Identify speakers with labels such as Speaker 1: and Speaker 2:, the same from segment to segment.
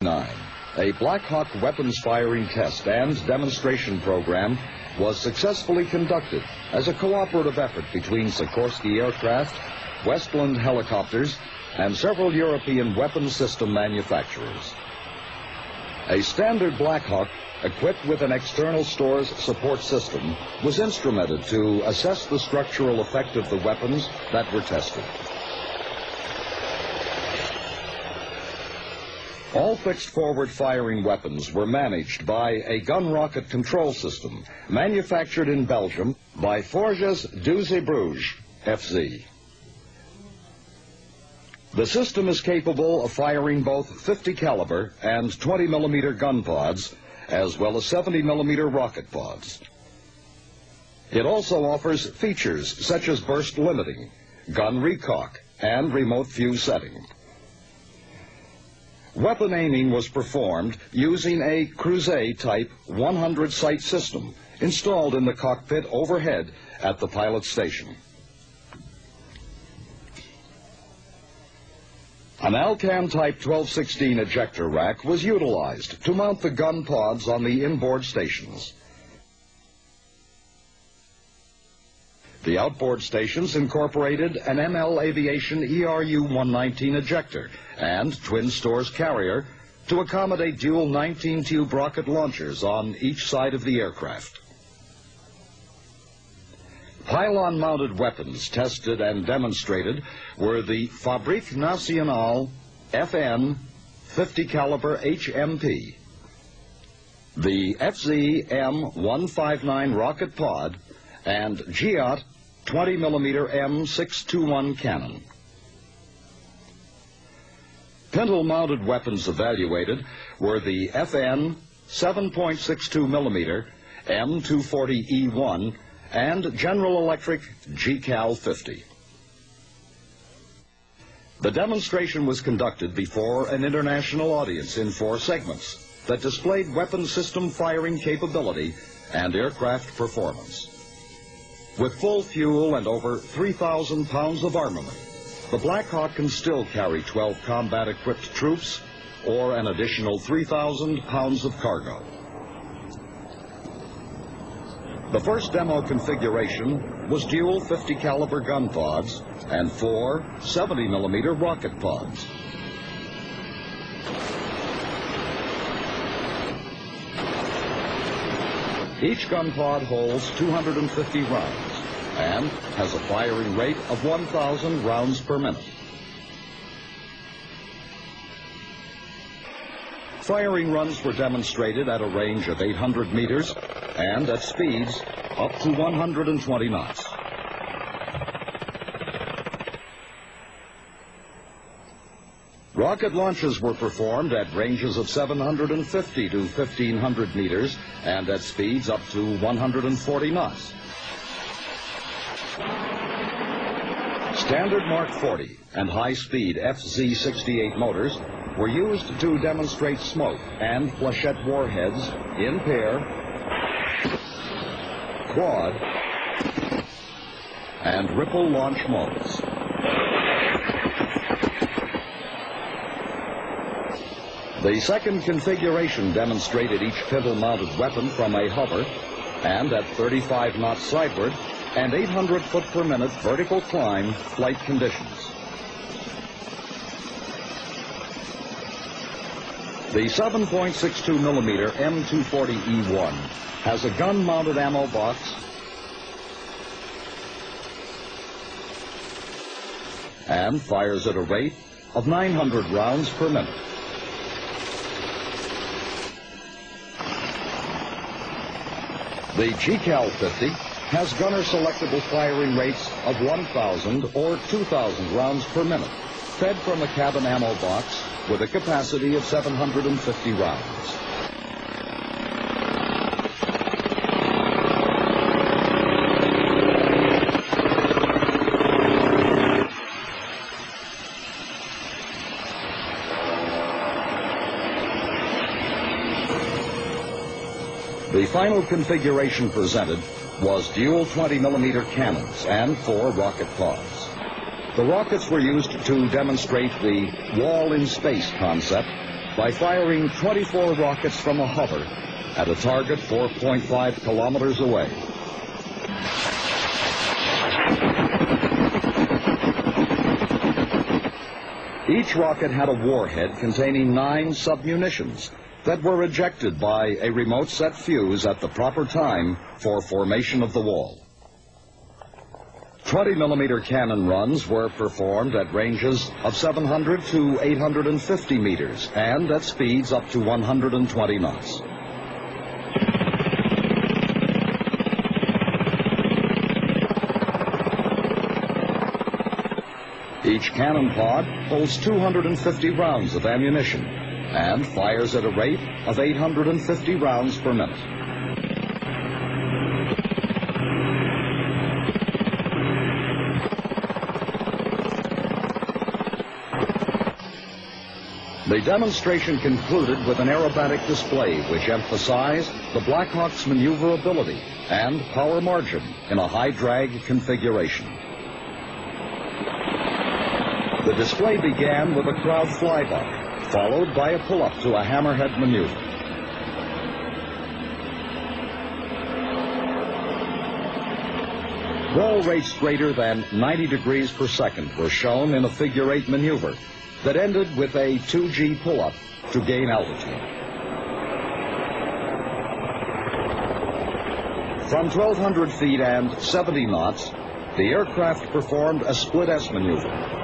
Speaker 1: A Blackhawk weapons firing test and demonstration program was successfully conducted as a cooperative effort between Sikorsky Aircraft, Westland Helicopters, and several European weapons system manufacturers. A standard Blackhawk, equipped with an external stores support system, was instrumented to assess the structural effect of the weapons that were tested. All fixed forward firing weapons were managed by a gun rocket control system manufactured in Belgium by Forges du Zeebrugge, FZ. The system is capable of firing both 50 caliber and 20 millimeter gun pods, as well as 70 millimeter rocket pods. It also offers features such as burst limiting, gun recock, and remote fuse setting. Weapon aiming was performed using a Creuset-type 100-sight system installed in the cockpit overhead at the pilot station. An Alcan-type 1216 ejector rack was utilized to mount the gun pods on the inboard stations. The outboard stations incorporated an ML Aviation ERU-119 ejector and twin stores carrier to accommodate dual 19-tube rocket launchers on each side of the aircraft. Pylon-mounted weapons tested and demonstrated were the Fabrique Nationale FN 50 caliber HMP, the FZ M159 rocket pod, and GIOT 20 millimeter M621 cannon. Pintle-mounted weapons evaluated were the FN 7.62 millimeter M240E1 and General Electric GCAL 50. The demonstration was conducted before an international audience in 4 segments that displayed weapon system firing capability and aircraft performance. With full fuel and over 3,000 pounds of armament, the Blackhawk can still carry 12 combat-equipped troops or an additional 3,000 pounds of cargo. The first demo configuration was dual 50 caliber gun pods and 4 70 millimeter rocket pods. Each gun pod holds 250 rounds and has a firing rate of 1,000 rounds per minute. Firing runs were demonstrated at a range of 800 meters and at speeds up to 120 knots. Rocket launches were performed at ranges of 750 to 1,500 meters and at speeds up to 140 knots. Standard Mark 40 and high-speed FZ-68 motors were used to demonstrate smoke and flechette warheads in pair, quad, and ripple launch modes. The second configuration demonstrated each pintle-mounted weapon from a hover and at 35 knots sideward and 800 foot per minute vertical climb flight conditions. The 7.62 millimeter M240E1 has a gun-mounted ammo box and fires at a rate of 900 rounds per minute. The GCAL 50 has gunner-selectable firing rates of 1,000 or 2,000 rounds per minute, fed from a cabin ammo box with a capacity of 750 rounds. The final configuration presented was dual 20 millimeter cannons and 4 rocket pods. The rockets were used to demonstrate the wall in space concept by firing 24 rockets from a hover at a target 4.5 kilometers away. Each rocket had a warhead containing 9 submunitions that were ejected by a remote set fuse at the proper time for formation of the wall. 20-millimeter cannon runs were performed at ranges of 700 to 850 meters and at speeds up to 120 knots. Each cannon pod holds 250 rounds of ammunition and fires at a rate of 850 rounds per minute. The demonstration concluded with an aerobatic display which emphasized the Blackhawk's maneuverability and power margin in a high-drag configuration. The display began with a crowd flyby, followed by a pull-up to a hammerhead maneuver. Roll rates greater than 90 degrees per second were shown in a figure-8 maneuver that ended with a 2G pull-up to gain altitude. From 1,200 feet and 70 knots, the aircraft performed a split S maneuver.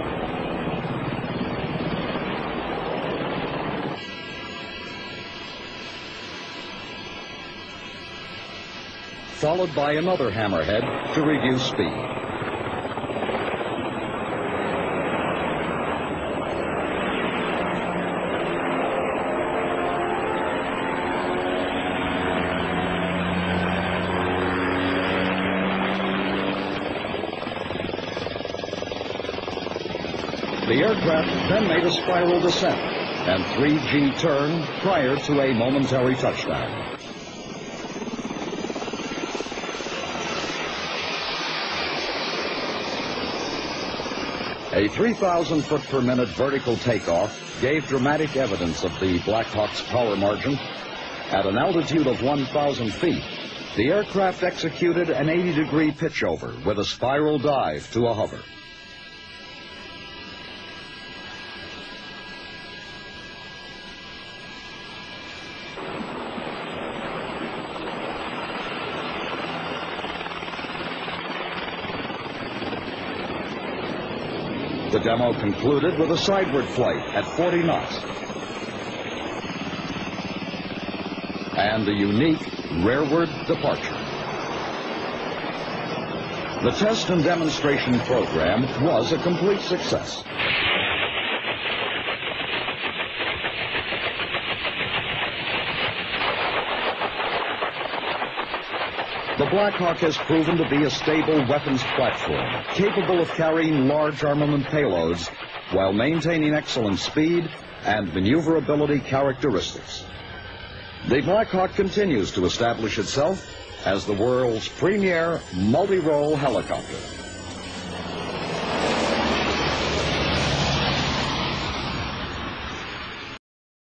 Speaker 1: Followed by another hammerhead to reduce speed. The aircraft then made a spiral descent and 3G turn prior to a momentary touchdown. A 3,000 foot per minute vertical takeoff gave dramatic evidence of the Blackhawk's power margin. At an altitude of 1,000 feet, the aircraft executed an 80-degree pitchover with a spiral dive to a hover. The demo concluded with a sideward flight at 40 knots and a unique rearward departure. The test and demonstration program was a complete success. The Blackhawk has proven to be a stable weapons platform, capable of carrying large armament payloads while maintaining excellent speed and maneuverability characteristics. The Blackhawk continues to establish itself as the world's premier multi-role helicopter.